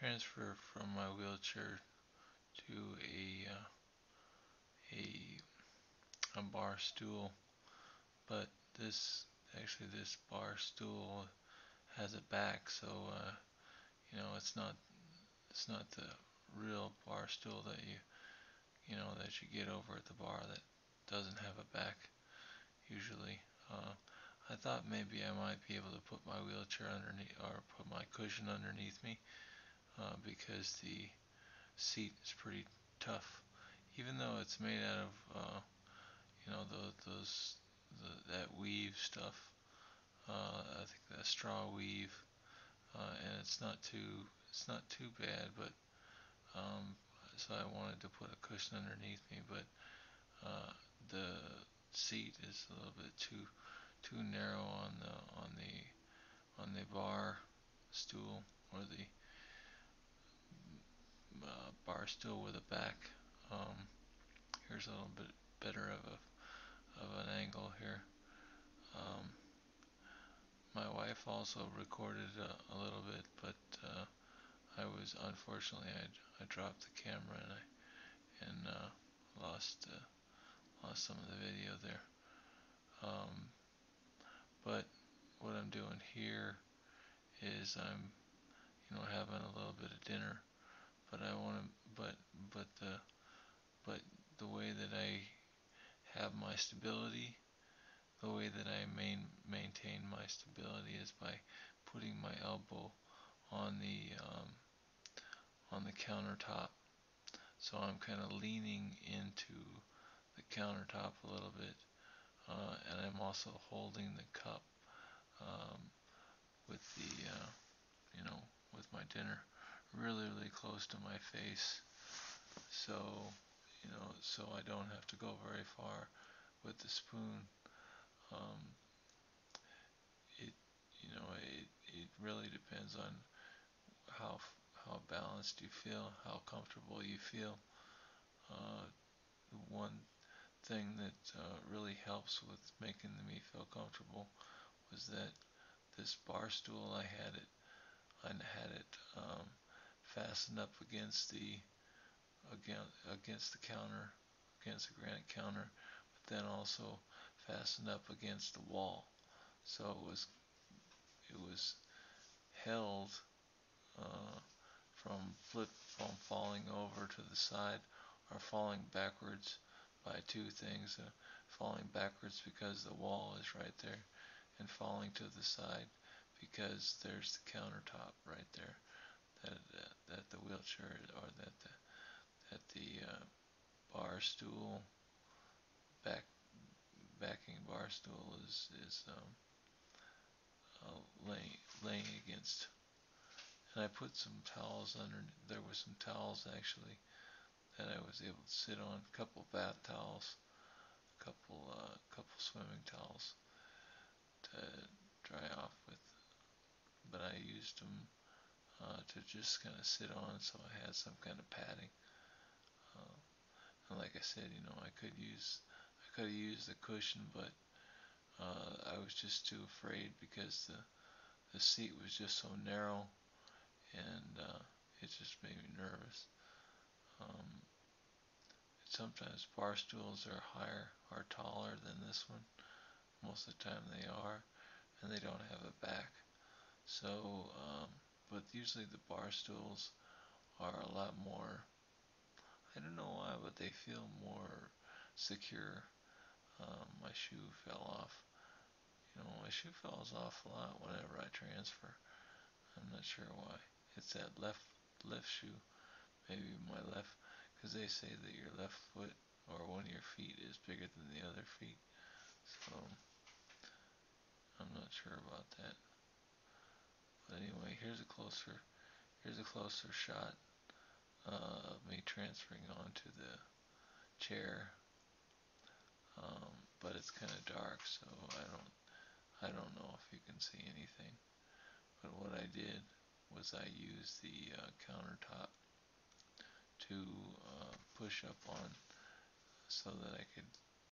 transfer from my wheelchair to a bar stool, but this bar stool has a back, so it's not the real bar stool that you get over at the bar that doesn't have a back usually. I thought maybe I might be able to put my wheelchair underneath or put my cushion underneath me because the seat is pretty tough, even though it's made out of that weave stuff. I think that straw weave, and it's not too bad, but so I wanted to put a cushion underneath me, but the seat is a little bit too narrow on the bar stool, or the bar stool with a back. Um, Here's a little bit better of an angle here. Um, my wife also recorded a little bit, but unfortunately I dropped the camera and lost some of the video there. Um, but what I'm doing here is I'm having a little bit of dinner, but I want to but the but the way that I have my stability, the way that I maintain my stability is by putting my elbow on the countertop. So I'm kind of leaning into the countertop a little bit, and I'm also holding the cup um, with the with my dinner really close to my face, so so I don't have to go very far with the spoon. Um, it it really depends on how how balanced you feel, how comfortable you feel. Uh, One thing that really helps with making me feel comfortable was that this bar stool, I had it fastened up against the counter, against the granite counter, but then also fastened up against the wall. So it was held uh, from falling over to the side or falling backwards by two things. Falling backwards because the wall is right there, and falling to the side because there's the countertop right there that the wheelchair, or that the bar stool back backing bar stool is laying against. And I put some towels under. There were some towels actually that I was able to sit on. A couple bath towels, couple swimming towels to dry off with. But I used them to just kind of sit on, so I had some kind of padding. Uh, and like I said, I could have used the cushion, but I was just too afraid because the seat was just so narrow, and it just made me nervous. Um, Sometimes bar stools are higher or taller than this one. Most of the time they are, and they don't have a back. So, but usually the bar stools are a lot more, I don't know why, but they feel more secure. My shoe fell off. My shoe falls off a lot whenever I transfer. I'm not sure why. It's that left shoe, maybe my left, because they say that your left foot or one of your feet is bigger than the other feet. So I'm not sure about that. But anyway, here's a closer shot of me transferring onto the chair. But it's kind of dark, so I don't know if you can see anything. But what I did was I used the countertop to push up on, so that I could